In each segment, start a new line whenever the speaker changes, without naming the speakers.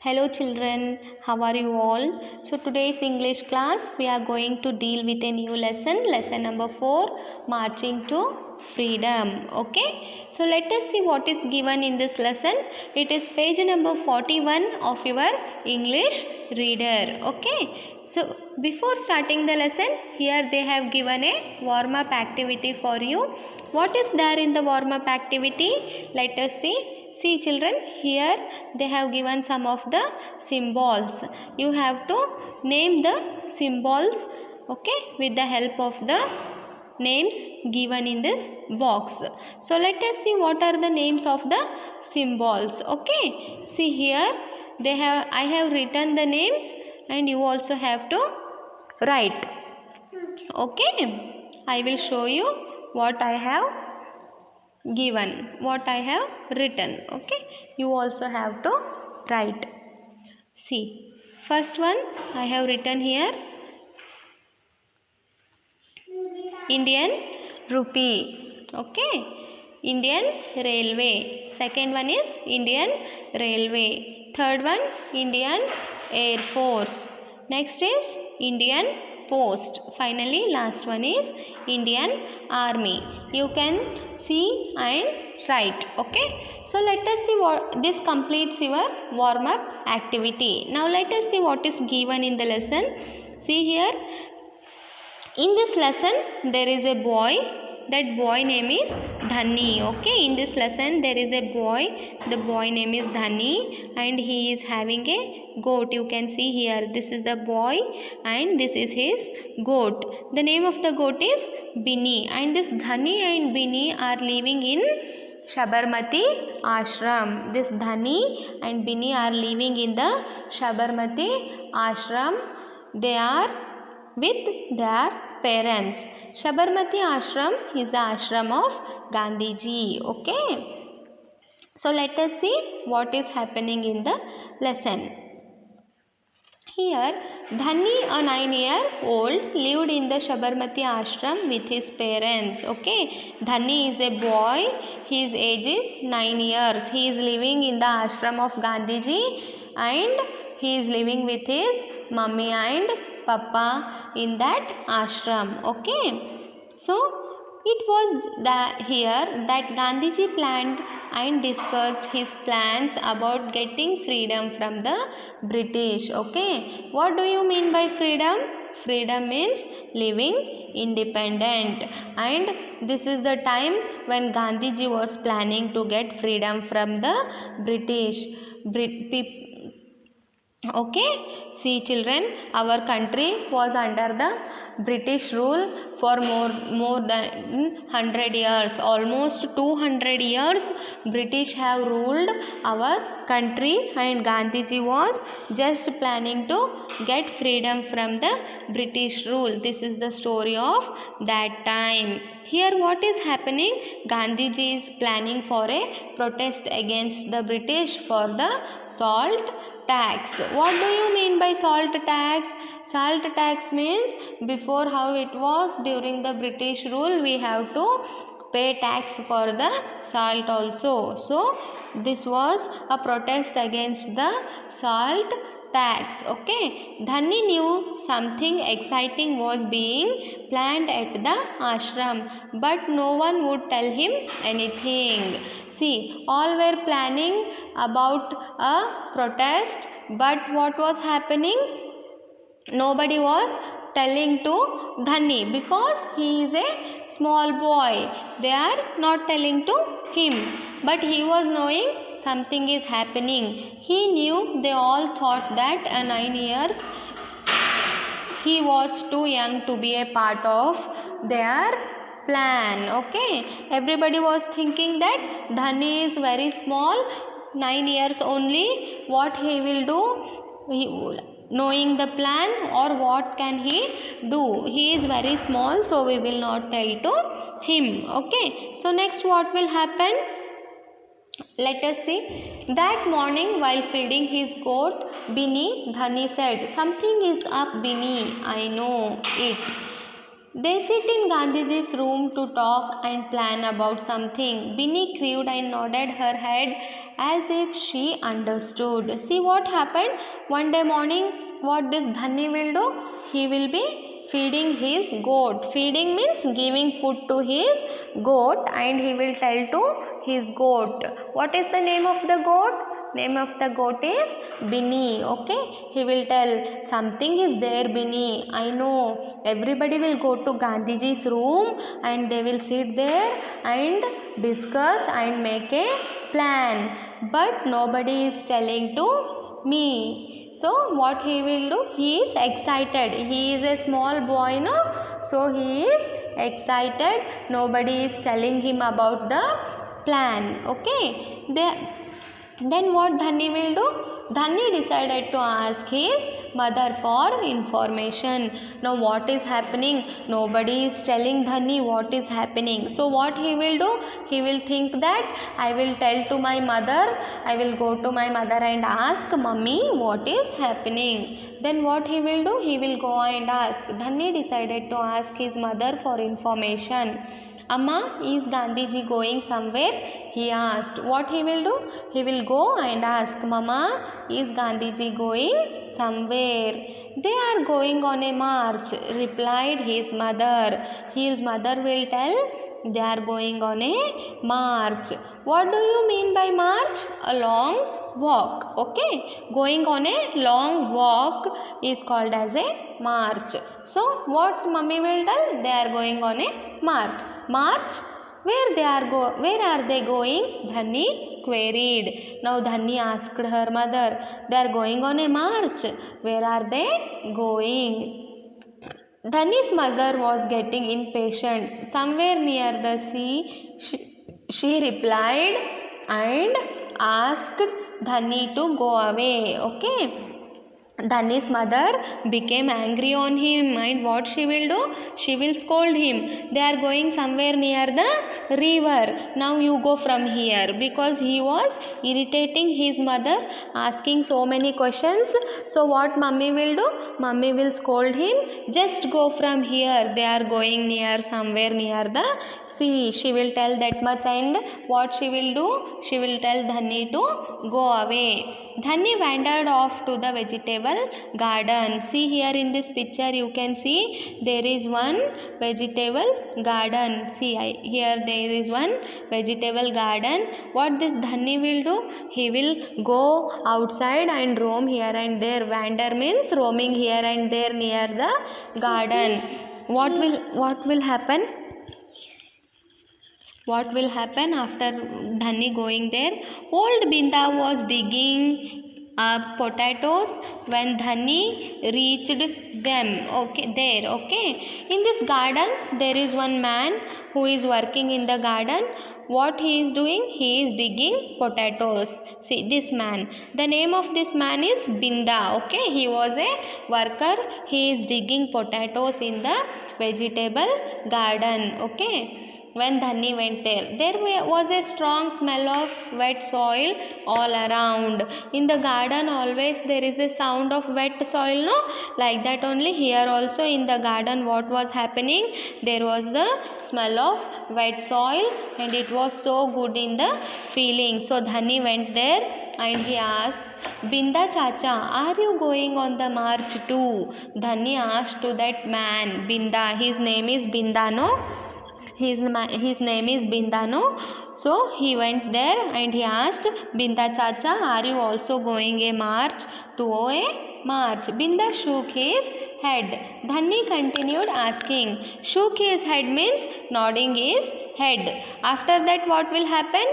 Hello children, how are you all? So today's English class we are going to deal with a new lesson number 4, marching to freedom. Okay, so let us see what is given in this lesson. It is page number 41 of your English reader. Okay, so before starting the lesson, here they have given a warm up activity for you. What is there in the warm up activity? Let us see. See children, here they have given some of the symbols. You have to name the symbols, okay, with the help of the names given in this box. So let us see what are the names of the symbols. Okay, see here I have written the names and you also have to write. Okay, I will show you what I have given, what I have written. Okay, you also have to write. See, first one I have written here Indian rupee. Okay, Indian railway. Second one is Indian railway. Third one Indian air force. Next is Indian post. Finally last one is Indian army. You can see and write. Okay, so let us see what this completes your warm up activity. Now let us see what is given in the lesson. See here, in this lesson there is a boy. That boy name is Dhani. Okay, in this lesson there is a boy. The boy name is Dhani and he is having a goat. You can see here, this is the boy and this is his goat. The name of the goat is Bini, and this Dhani and Bini are living in Sabarmati ashram. This Dhani and Bini are living in the Sabarmati ashram. They are with their parents. Sabarmati ashram is the ashram of Gandhiji. Okay, so let us see what is happening in the lesson. Here Dhani, a 9-year-old, lived in the Sabarmati ashram with his parents. Okay, Dhani is a boy. His age is 9 years. He is living in the ashram of Gandhiji and he is living with his mummy and papa in that ashram. Okay, so it was here that Gandhiji planned and discussed his plans about getting freedom from the British. Okay, what do you mean by freedom? Freedom means living independent, and this is the time when Gandhiji was planning to get freedom from the British. Okay, see children, our country was under the British rule for more than 100 years. Almost 200 years British have ruled our country and Gandhiji was just planning to get freedom from the British rule. This is the story of that time. Here what is happening? Gandhiji is planning for a protest against the British for the salt tax. What do you mean by salt tax? Salt tax means before how it was during the British rule, we have to pay tax for the salt also. So this was a protest against the salt tax. Okay, Dhani knew something exciting was being planned at the ashram, but no one would tell him anything. See, all were planning about a protest, but what was happening? Nobody was telling to Dhani because he is a small boy. They are not telling to him, but he was knowing something is happening. He knew they all thought that at 9 years he was too young to be a part of their plan. Okay, everybody was thinking that Dhani is very small, 9 years only. What he will do? Knowing the plan, or what can he do? He is very small, so we will not tell to him. Okay, so next what will happen? Let us see. That morning while feeding his goat, Bini, Dhani said, "Something is up, Bini. I know it. They sit in Gandhiji's room to talk and plan about something. Binny cried and nodded her head as if she understood. See what happened? One day morning, what this Dhanni will do? He will be feeding his goat. Feeding means giving food to his goat, and he will tell to his goat. What is the name of the goat? Name of the goat is Binny. Okay, he will tell something is there, Binny. I know. Everybody will go to Gandhiji's room and they will sit there and discuss and make a plan. But nobody is telling to me. So what he will do? He is excited. He is a small boy, no? So he is excited. Nobody is telling him about the plan. Okay. Then what Dhanni will do? Dhanni decided to ask his mother for information. Now what is happening? Nobody is telling Dhanni what is happening. So what he will do? He will think that I will tell to my mother. I will go to my mother and ask Mummy what is happening. Then what he will do? He will go and ask. Dhanni decided to ask his mother for information. Amma, is Gandhiji going somewhere? He asked. What he will do? He will go and ask, Mama, is Gandhiji going somewhere? They are going on a march, replied his mother. His mother will tell, they are going on a march. What do you mean by march? A long walk. Okay, going on a long walk is called as a march. So what mummy will tell? They are going on a march. March? Where are they going? Dhanni queried. Now Dhanni asked her mother, they are going on a march. Where are they going? Dhanni's mother was getting impatient. Somewhere near the sea, she replied and asked Dhanni to go away. Okay. Dhanni's mother became angry on him, and what she will do? She will scold him. They are going somewhere near the river. Now you go from here, because he was irritating his mother, asking so many questions. So what mummy will do? Mummy will scold him. Just go from here. They are going somewhere near the sea. She will tell that much, and what she will do? She will tell Dhanni to go away. Dhanni wandered off to the vegetable garden. See here in this picture you can see there is one vegetable garden. See here there is one vegetable garden. What this Dhanni will do? He will go outside and roam here and there. Wander means roaming here and there near the garden. What will happen? What will happen after Dhanni going there? Old Binda was digging up potatoes when Dhanni reached them. Okay. In this garden, there is one man who is working in the garden. What he is doing? He is digging potatoes. See this man. The name of this man is Binda. Okay. He was a worker. He is digging potatoes in the vegetable garden. Okay. When Dhanni went there was a strong smell of wet soil all around. In the garden always there is a sound of wet soil, no? Like that only here also in the garden what was happening? There was the smell of wet soil, and it was so good in the feeling. So Dhanni went there and he asked, Binda Chacha, are you going on the march too? Dhanni asked to that man, Binda. His name is Binda, no? His name is Binda, no? So he went there and he asked, Binda Chacha, are you also going a march? To a march. Binda shook his head. Dhanni continued asking. Shook his head means nodding his head. After that what will happen?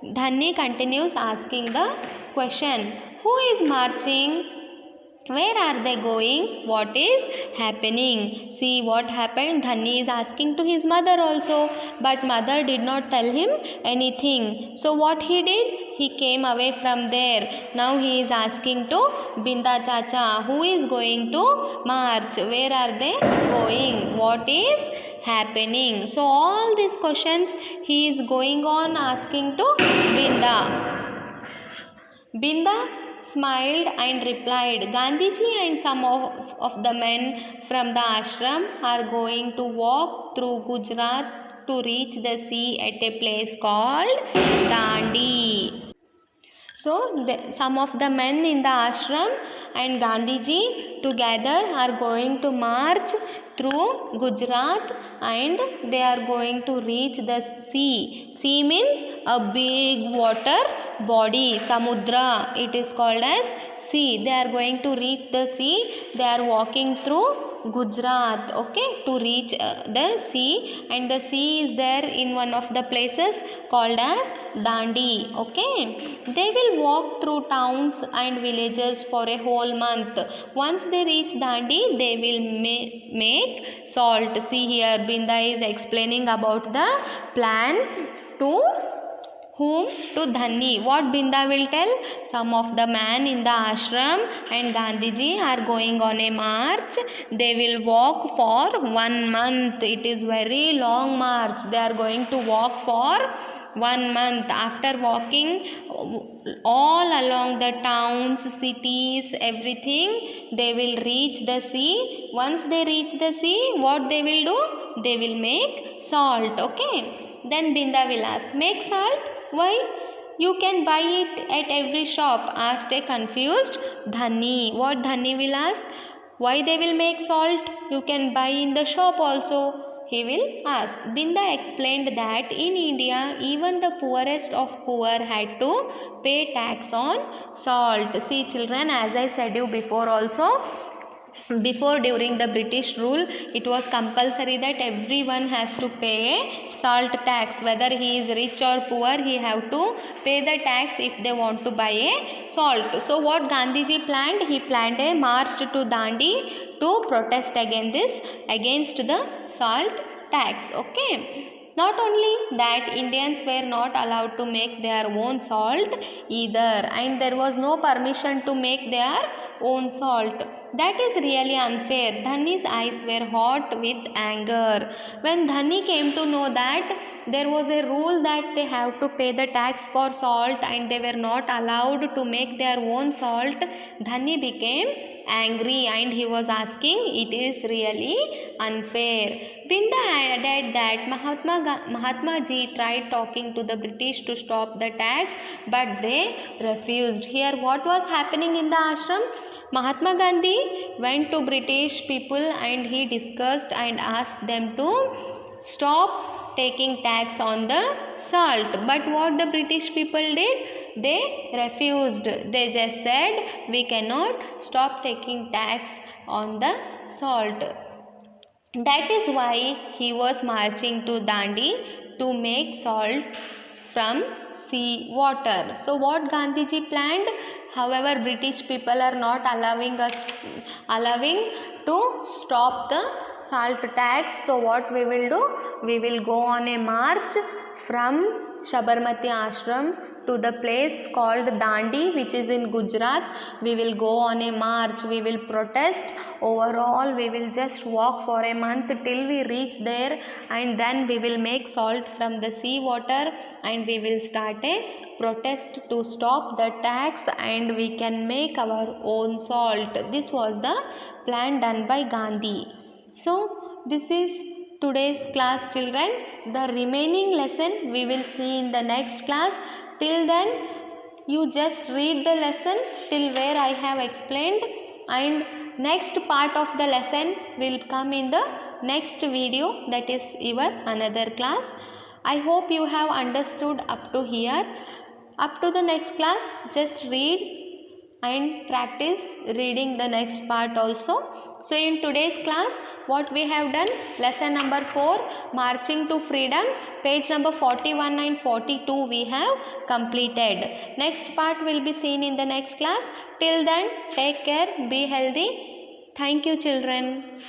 Dhanni continues asking the question. Who is marching? Where are they going? What is happening? See what happened? Dhanni is asking to his mother also, but mother did not tell him anything. So what he did? He came away from there. Now he is asking to Binda Chacha, who is going to march? Where are they going? What is happening? So all these questions he is going on asking to Binda. Binda smiled and replied, Gandhiji and some of the men from the ashram are going to walk through Gujarat to reach the sea at a place called Dandi. So some of the men in the ashram and Gandhiji together are going to march through Gujarat and they are going to reach the sea. Sea means a big water body, Samudra. It is called as sea. They are going to reach the sea. They are walking through Gujarat, okay, to reach the sea, and the sea is there in one of the places called as Dandi, okay. They will walk through towns and villages for a whole month. Once they reach Dandi, they will make salt. See here, Binda is explaining about the plan to whom? To Dhanni. What Binda will tell? Some of the men in the ashram and Gandhiji are going on a march. They will walk for 1 month. It is very long march. They are going to walk for 1 month. After walking all along the towns, cities, everything, they will reach the sea. Once they reach the sea, what they will do? They will make salt. Okay. Then Binda will ask, make salt? Why? You can buy it at every shop, asked a confused Dhanni. What Dhanni will ask? Why they will make salt? You can buy in the shop also, he will ask. Binda explained that in India, even the poorest of poor had to pay tax on salt. See children, as I said you before also, before during the British rule, it was compulsory that everyone has to pay salt tax. Whether he is rich or poor, he have to pay the tax if they want to buy a salt. So what Gandhiji planned? He planned a march to Dandi to protest against the salt tax. Okay. Not only that, Indians were not allowed to make their own salt either, and there was no permission to make their own salt. That is really unfair. Dhanni's eyes were hot with anger. When Dhanni came to know that there was a rule that they have to pay the tax for salt and they were not allowed to make their own salt, Dhanni became angry and he was asking, it is really unfair. Binda added that Mahatma Ji tried talking to the British to stop the tax, but they refused. Here what was happening in the ashram? Mahatma Gandhi went to British people and he discussed and asked them to stop taking tax on the salt. But what the British people did? They refused. They just said, we cannot stop taking tax on the salt. That is why he was marching to Dandi to make salt from sea water. So what Gandhiji planned? However, British people are not allowing to stop the salt tax. So what we will do? We will go on a march from Sabarmati Ashram to the place called Dandi, which is in Gujarat. We will go on a march. We will protest. Overall, we will just walk for a month till we reach there, and then we will make salt from the sea water and we will start a protest to stop the tax and we can make our own salt. This was the plan done by Gandhi. So this is today's class, children. The remaining lesson we will see in the next class. Till then, you just read the lesson till where I have explained, and next part of the lesson will come in the next video, that is your another class. I hope you have understood up to here. Up to the next class, just read and practice reading the next part also. So in today's class, what we have done, lesson number 4, Marching to Freedom, page number 41 and 42 we have completed. Next part will be seen in the next class. Till then, take care, be healthy. Thank you, children.